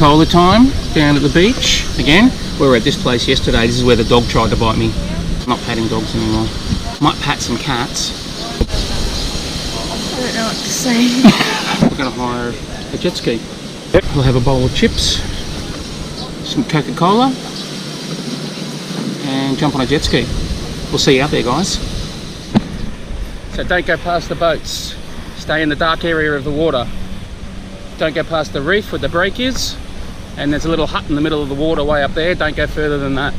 Coca-Cola time down at the beach. Again, we were at this place yesterday. This is where the dog tried to bite me. I'm not patting dogs anymore. Might pat some cats. I don't know what to say. We're going to hire a jet ski. We'll have a bowl of chips, some Coca-Cola, and jump on a jet ski. We'll see you out there, guys. So don't go past the boats. Stay in the dark area of the water. Don't go past the reef where the break is. And there's a little hut in the middle of the water way up there. Don't go further than that.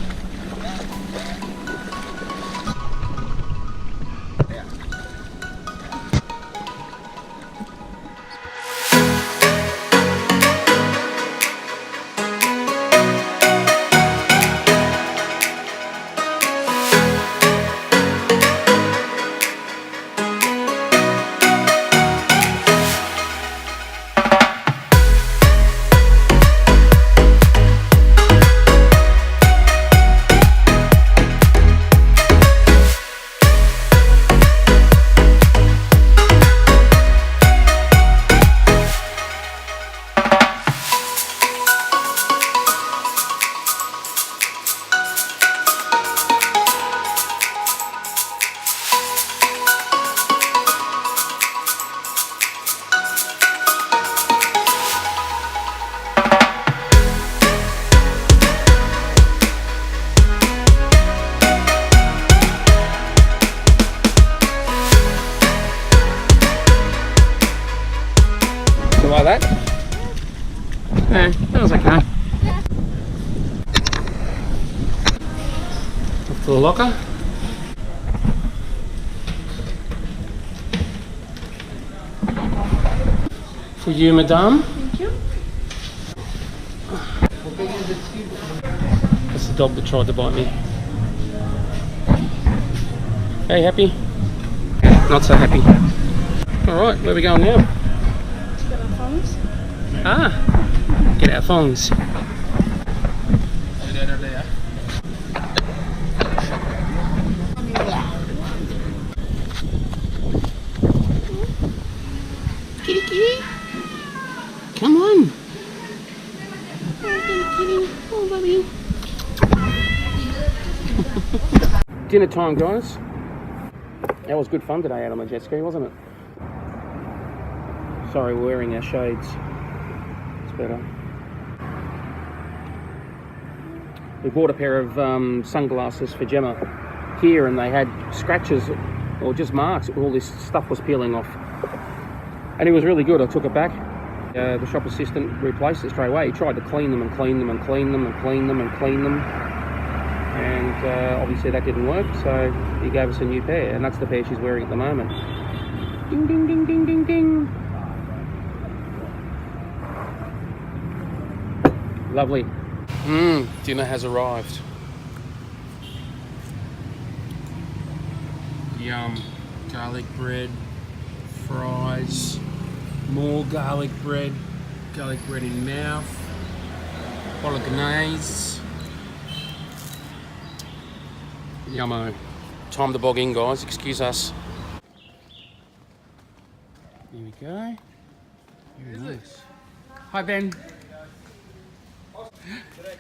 Like that? Yeah, that was okay. Off to the locker. For you, madame. Thank you. That's the dog that tried to bite me. Hey, happy? Not so happy. Alright, where are we going now? Ah, get our phones. Kitty, kitty. Come on. Oh, kitty, kitty. Oh, baby. Dinner time, guys. That was good fun today out on the jet ski, wasn't it? Sorry, we're wearing our shades. Better. We bought a pair of sunglasses for Gemma here, and they had scratches or just marks. All this stuff was peeling off, and it was really good. I took it back. The shop assistant replaced it straight away. He tried to clean them and clean them and clean them and clean them and clean them, and obviously that didn't work. So he gave us a new pair, and that's the pair she's wearing at the moment. Ding ding ding ding ding ding. Lovely. Dinner has arrived. Yum. Garlic bread, fries, more garlic bread in mouth, bolognese. Yummo. Time to bog in, guys. Excuse us. Here we go. Very nice. Hi, Ben.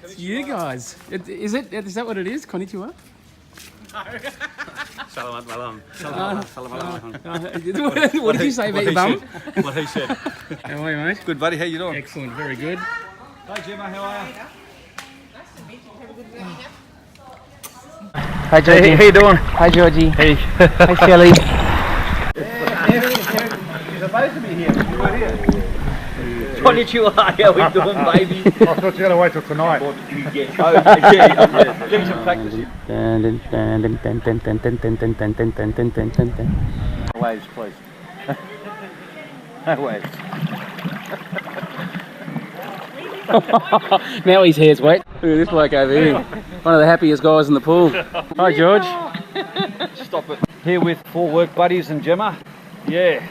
It's you guys. Is that what it is? Konnichiwa? No. Salamat malam. What did you say about your bum? What he said. How are you, mate? Good, buddy. How you doing? Excellent. Very good. Hi, Gemma. How are you? Nice to meet you. Have a good weekend. Hi Georgie. Hey, how you doing? Hi Georgie. Hey. Hi Shelly. You're supposed to be here. You were here. Konnichiwa. How we doing, baby? I thought you were going to wait till tonight. Get some practice. Waves, please. No waves. Now his hair's wet. Look at this bloke over here. One of the happiest guys in the pool. Hi, George. Stop it. Here with 4 work buddies and Gemma. Yeah,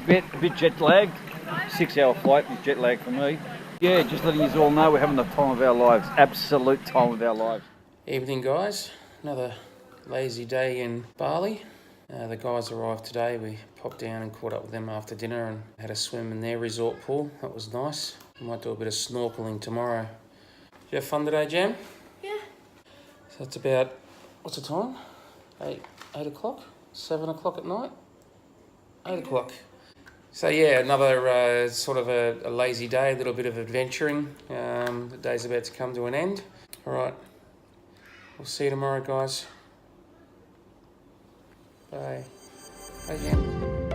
a bit jet lagged. 6-hour flight is jet lag for me. Yeah, just letting you all know we're having the time of our lives. Absolute time of our lives. Evening, guys. Another lazy day in Bali. The guys arrived today. We popped down and caught up with them after dinner and had a swim in their resort pool. That was nice. I might do a bit of snorkeling tomorrow. Did you have fun today, Jam? Yeah. So it's about, what's the time? 8 o'clock? 7 o'clock at night? 8 o'clock. So yeah, another sort of a lazy day, a little bit of adventuring. The day's about to come to an end. All right, we'll see you tomorrow, guys. Bye. Bye, Jam.